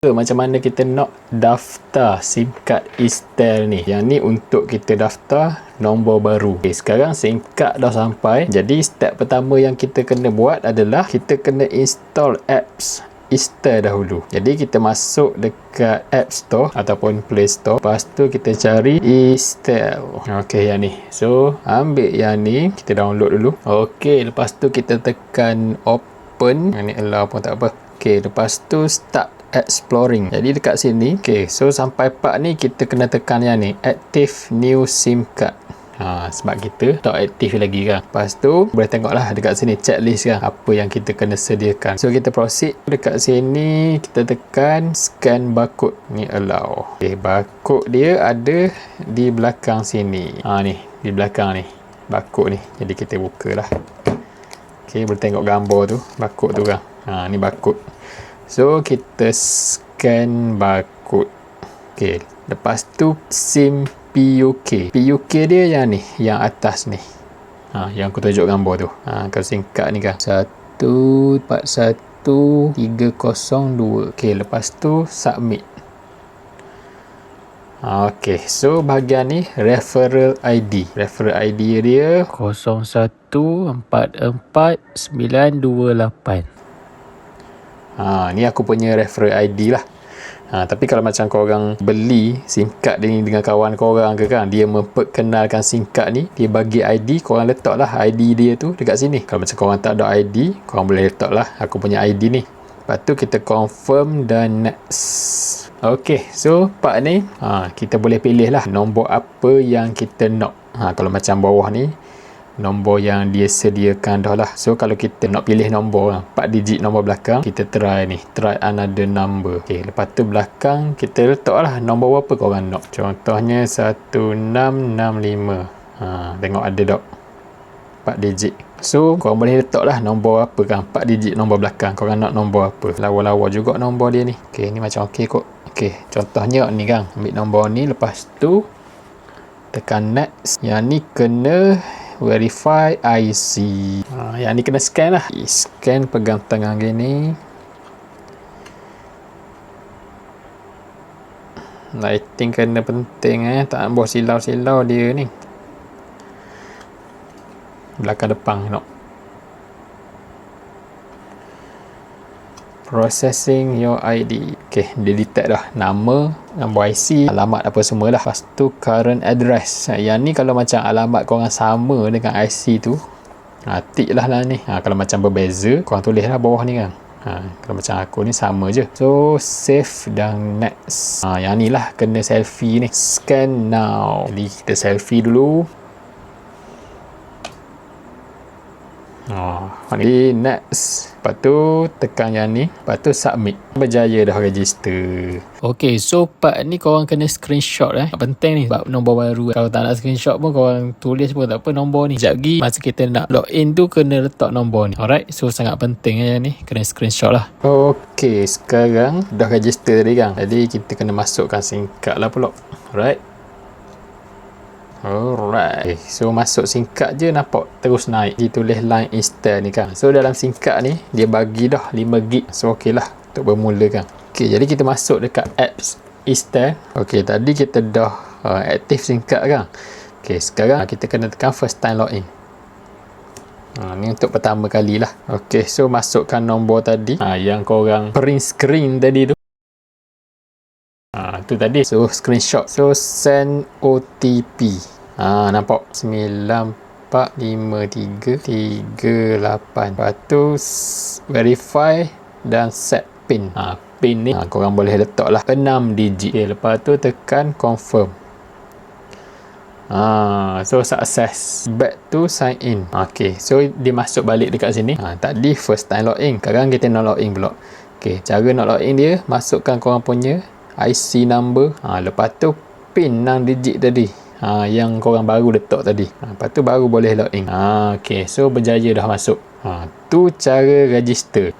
Macam mana kita nak daftar SIM card Eastel ni. Yang ni untuk kita daftar nombor baru. Okay, sekarang SIM card dah sampai. Jadi step pertama yang kita kena buat adalah kita kena install apps Eastel dahulu. Jadi kita masuk dekat App Store ataupun Play Store. Lepas tu kita cari Eastel. Okey, yang ni. So, ambil yang ni, kita download dulu. Okey, lepas tu kita tekan open. Yang ni allow pun tak apa. Okey, lepas tu start exploring. Jadi dekat sini, okey, so sampai part ni kita kena tekan yang ni, active new SIM card. Sebab kita tak aktif lagi kan. Lepas tu boleh tengok lah dekat sini checklist kan, apa yang kita kena sediakan. So kita proceed. Dekat sini kita tekan scan barcode. Ni allow. Okay, barcode dia ada di belakang sini. Ni di belakang ni barcode ni. Jadi kita buka lah. Okay, boleh tengok gambar tu, barcode tu kan. Ni barcode. So kita scan barcode. Okay, lepas tu SIM PUK. PUK dia yang ni, yang atas ni. Yang aku tunjuk gambar tu. Kalau SIM card ni kan 141302. Okay, lepas tu submit. Okay, so bahagian ni referral ID. Referral ID dia 0144928. Ni aku punya referral ID lah. Tapi kalau macam korang beli SIM card ni dengan kawan korang ke kan, dia memperkenalkan SIM card ni, dia bagi ID, korang letak lah ID dia tu dekat sini. Kalau macam korang tak ada ID, korang boleh letak lah aku punya ID ni. Lepas tu kita confirm dan next. Ok, so part ni kita boleh pilih lah nombor apa yang kita nak. Kalau macam bawah ni, nombor yang dia sediakan dah lah. So kalau kita nak pilih nombor 4 digit nombor belakang, kita try ni, try another number. Ok, lepas tu belakang kita letak lah nombor apa korang nak. Contohnya 1665. Tengok ada tak 4 digit. So korang boleh letak lah nombor apa kan, 4 digit nombor belakang. Korang nak nombor apa, lawa-lawa juga nombor dia ni. Ok, ni macam ok kot. Ok, contohnya ni kan, ambil nombor ni, lepas tu tekan next. Yang ni kena verify IC. Yang ni kena scan lah. Scan, pegang tangan gini. Lighting kena penting tak boleh silau-silau dia ni. Belakang depan nak. Processing your ID. Okay, dia detect dah nama, nombor IC, alamat apa semua dah. Lepas tu current address. Yang ni kalau macam alamat korang sama dengan IC tu, tik lah ni. Kalau macam berbeza, korang tulis lah bawah ni kan. Kalau macam aku ni sama je. So save dan next. Yang ni lah kena selfie ni. Scan now. Jadi kita selfie dulu. Ni next. Lepas tu tekan yang ni. Lepas tu submit. Berjaya dah register. Ok, so part ni korang kena screenshot penting ni sebab nombor baru. Kalau tak nak screenshot pun korang tulis pun tak apa nombor ni. Sekejap lagi masa kita nak login tu kena letak nombor ni. Alright, so sangat penting yang ni. Kena screenshot lah. Ok, sekarang dah register tadi kan. Jadi kita kena masukkan SIM card lah pula. Alright. Alright, so masuk SIM card je nampak terus naik, ditulis line Eastel ni kan. So dalam SIM card ni dia bagi dah 5GB. So ok lah untuk bermula kan. Ok, jadi kita masuk dekat apps Eastel. Ok, tadi kita dah aktif SIM card kan. Ok, sekarang kita kena tekan first time login. Ni untuk pertama kali lah. Ok, so masukkan nombor tadi yang korang print screen tadi tu. Tu tadi. So screenshot. So send OTP. Nampak 945338. Lepas tu verify dan set pin. Pin ni korang boleh letak lah 6 digit. Okay, lepas tu tekan confirm. So success. Back to sign in. Okay, so dia masuk balik dekat sini. Tadi first time login. Sekarang kita nak login pula. Okay, cara nak login dia, masukkan korang punya IC number. Lepas tu pin 6 digit tadi. Yang korang baru letak tadi. Lepas tu baru boleh login. Okay, so berjaya dah masuk. Tu cara register.